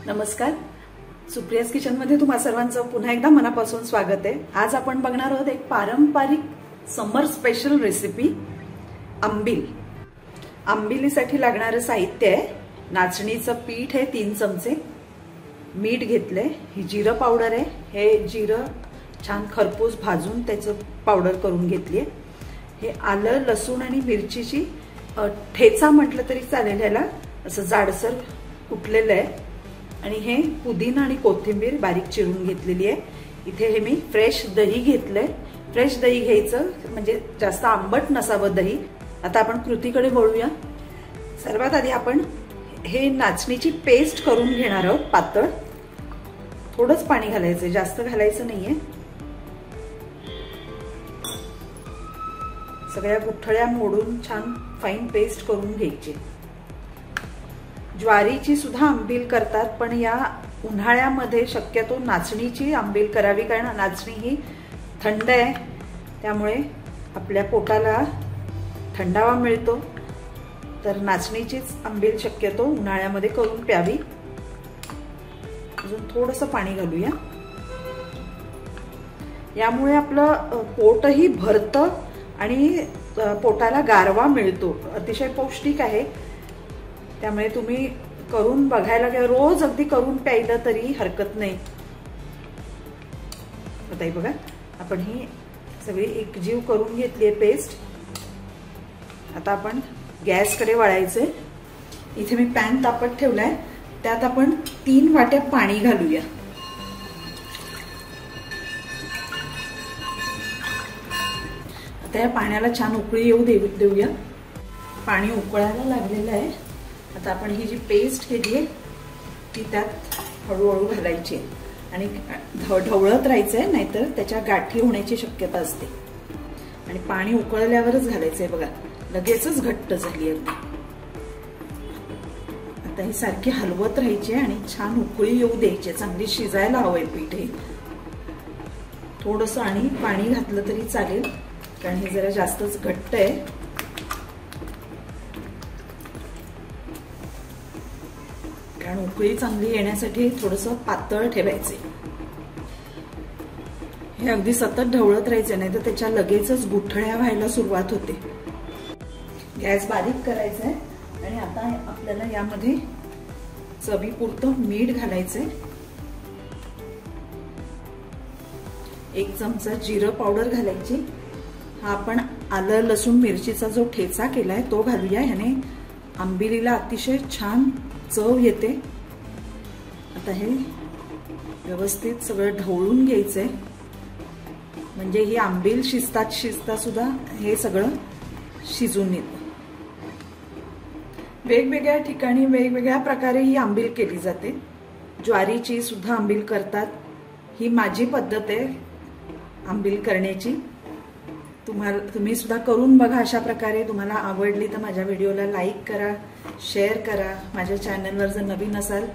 नमस्कार, सुप्रियाज किचन मध्ये तुम्हा सर्वांचं पुन्हा एकदा मनापासून स्वागत आहे। आज आपण बघणार आहोत एक पारंपरिक समर स्पेशल रेसिपी आंबील। आंबिलीसाठी लागणारे साहित्य आहे नाचणीचं पीठ आहे 3 चमचे, मीठ घेतले, ही जिरं पावडर आहे, हे जिरं छान खरपूस भाजून त्याचं पावडर करून घेतली आहे। हे आलं लसूण आणि मिरचीची ठेचा म्हटलं तरी चालेल, ह्याला असं जाडसर कुटलेलं आहे। आणि हे पुदिना आणि कोथिंबीर बारीक चिरून घेतलेली आहे। इथे हे मी फ्रेश दही घेतलंय, फ्रेश दही घ्यायचं म्हणजे जास्त आंबट नसावं दही। आता आपण कृतीकडे वळूया। सर्वात आधी आपण हे नाचणीची पेस्ट करून घेणार आहोत पातळ। थोडंच पाणी घालायचं, जास्त घालायचं नाहीये। सगळ्या गुठळ्या मोडून छान फाईन पेस्ट करून घ्यायची। ज्वारीची सुद्धा आंबील करतात, पण या उन्हाळ्यामध्ये शक्यतो नाचणीची आंबील करावी, कारण नाचणी ही थंड आहे, त्यामुळे आपल्या पोटाला थंडावा मिळतो। तर नाचणीचीच आंबील शक्यतो उन्हाळ्यामध्ये करून प्यावी। अजून थोडंसं पाणी घालूया, यामुळे आपलं पोटही भरतं आणि पोटाला गारवा मिळतो। अतिशय पौष्टिक आहे, त्यामुळे तुम्ही करून बघायला घ्या। रोज अगदी करून प्यायलं तरी हरकत नाही। आता हे बघा, आपण ही सगळी एकजीव करून घेतली आहे पेस्ट। आता आपण गॅसकडे वळायचंय। इथे मी पॅन तापत ठेवलाय, त्यात आपण 3 वाट्या पाणी घालूया। आता या पाण्याला छान उकळी येऊ देऊया। पाणी उकळायला लागलेलं आहे। आता आपण ही जी पेस्ट केली आहे ती त्यात हळूहळू घालायची आणि ढवळत राहायचंय, नाहीतर त्याच्या गाठी होण्याची शक्यता असते। आणि पाणी उकळल्यावरच घालायचंय, बघा लगेचच घट्ट झाली आहे। आता ही सारखी हलवत राहायची आणि छान उकळी येऊ द्यायची, चांगली शिजायला हवंय पीठ हे। थोडंसं आणि पाणी घातलं तरी चालेल, कारण हे जरा जास्तच घट्ट आहे। कारण उकळी चांगली येण्यासाठी थोडंसं पातळ ठेवायचे। हे अगदी सतत ढवळत राहायचे, नाही तर त्याच्या लगेचच गुठळ्या व्हायला सुरुवात होते। गॅस बारीक करायचा आहे आणि आता आपल्याला यामध्ये चवीपुरतं मीठ घालायचंय। 1 चमचा जिरं पावडर घालायची। हा आपण आलं लसूण मिरचीचा जो ठेचा केलाय तो घालूया, ह्याने आंबिलीला अतिशय छान चव येते। आता हे व्यवस्थित सगळं ढवळून घ्यायचंय, म्हणजे ही आंबील शिजता सुद्धा हे सगळं शिजून येतं। वेगवेगळ्या ठिकाणी वेगवेगळ्या प्रकारे ही आंबील केली जाते। ज्वारीची सुद्धा आंबील करतात, ही माझी पद्धत आहे आंबील करण्याची। तुम्ही सुद्धा करून बघा अशा प्रकारे। तुम्हाला आवडली तर माझ्या व्हिडिओला लाईक करा, शेअर करा। माझ्या चॅनलवर जर नवीन असाल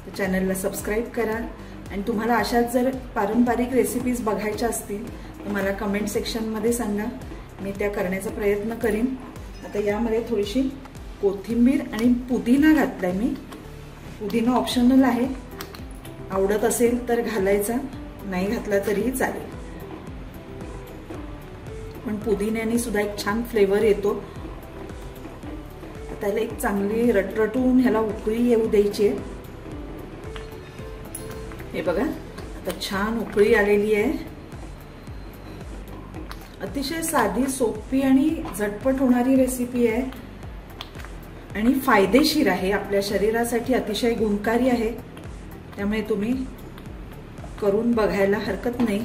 तर चॅनलला सबस्क्राईब करा। आणि तुम्हाला अशाच जर पारंपरिक रेसिपीज बघायच्या असतील तर मला कमेंट सेक्शनमध्ये सांगा, मी त्या करण्याचा प्रयत्न करीन। आता यामध्ये थोडीशी कोथिंबीर आणि पुदिना घातलाय मी। पुदिना ऑप्शनल आहे, आवडत असेल तर घालायचा, नाही घातला तरीही चालेल, पण पुदिन्याने सुद्धा एक छान फ्लेवर येतो। त्याला एक चांगली रटरटून ह्याला उकळी येऊ द्यायची आहे। हे बघा, आता छान उकळी आलेली आहे। अतिशय साधी सोपी आणि झटपट होणारी रेसिपी आहे आणि फायदेशीर आहे, आपल्या शरीरासाठी अतिशय गुणकारी आहे। त्यामुळे तुम्ही करून बघायला हरकत नाही।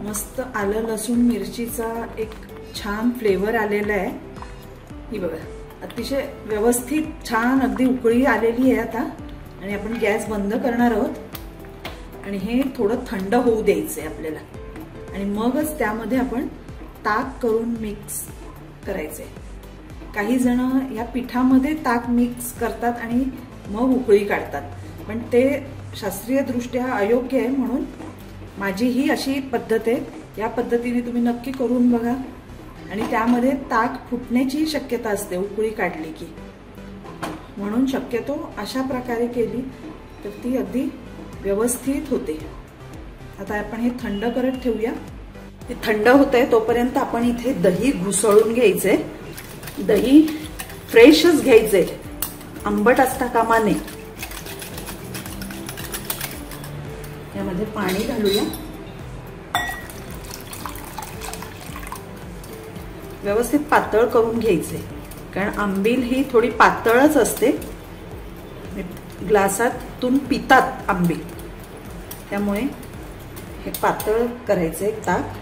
मस्त आलं लसूण मिरचीचा एक छान फ्लेवर आलेला आहे। ही बघा, अतिशय व्यवस्थित छान अगदी उकळी आलेली आहे आता। आणि आपण गॅस बंद करणार आहोत आणि हे थोडं थंड होऊ द्यायचंय आपल्याला। आणि मगच त्यामध्ये आपण ताक करून मिक्स करायचंय। काही जण या पिठामध्ये ताक मिक्स करतात आणि मग उकळी काढतात, पण ते शास्त्रीय दृष्ट्या अयोग्य आहे। म्हणून माझी ही अशी पद्धत आहे, या पद्धतीने तुम्ही नक्की करून बघा। आणि त्यामध्ये ताक फुटण्याची शक्यता असते उकळी काढली की, म्हणून शक्यतो अशा प्रकारे केली तर ती अगदी व्यवस्थित होते. आता आपण हे थंड करत ठेवूया. हे थंड होतंय तोपर्यंत आपण इथे दही घुसळून घ्यायचंय. दही फ्रेशच घ्यायचंय, आंबट असता कामा नये. यामध्ये पाणी घालूया. व्यवस्थित पातळ करून घ्यायचे, कारण आंबील ही थोडी पातळच असते. ग्लासातून पितात आंबील, त्यामुळे हे पातळ करायचे ताक.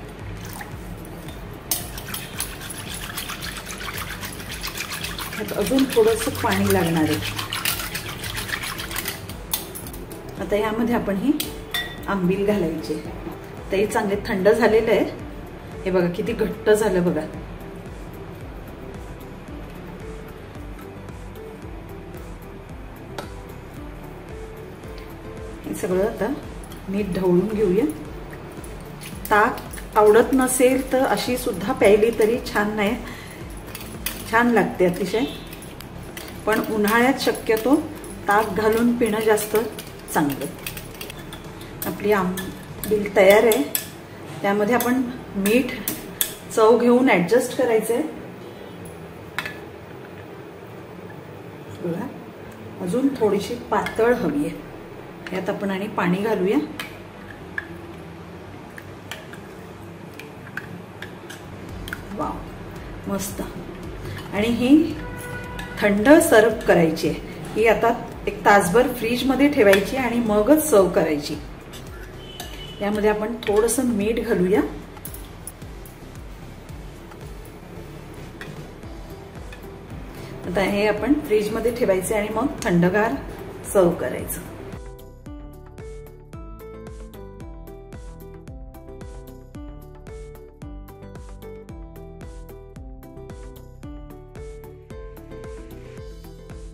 ह्यात अजून थोडंसं पाणी लागणार आहे. आता यामध्ये आपण ही आंबील घालायची. तर हे चांगले थंड झालेलं आहे. हे बघा किती घट्ट झालं बघा. हे सगळं आता मीठ ढवळून घेऊया. ताक आवडत नसेल तर अशी सुद्धा प्यायली तरी छान लागते अतिशय. पण उन्हाळ्यात शक्यतो ताक घालून पिणं जास्त चांगलं. आपली आंबील तयार आहे. त्यामध्ये आपण मीठ चव घेऊन ऍडजस्ट करायचंय. बघा अजून थोडीशी पातळ हवी आहे. यात आपण आणि पाणी घालूया. वाव मस्त. आणि ही थंड सर्व करायची आहे. ही आता एक तासभर फ्रीज मध्ये ठेवायची आणि मगच सर्व करायची. यामध्ये आपण थोडंसं मीठ घालूया. आता हे आपण फ्रीज मध्ये ठेवायचे आणि मग थंडगार सर्व करायचं.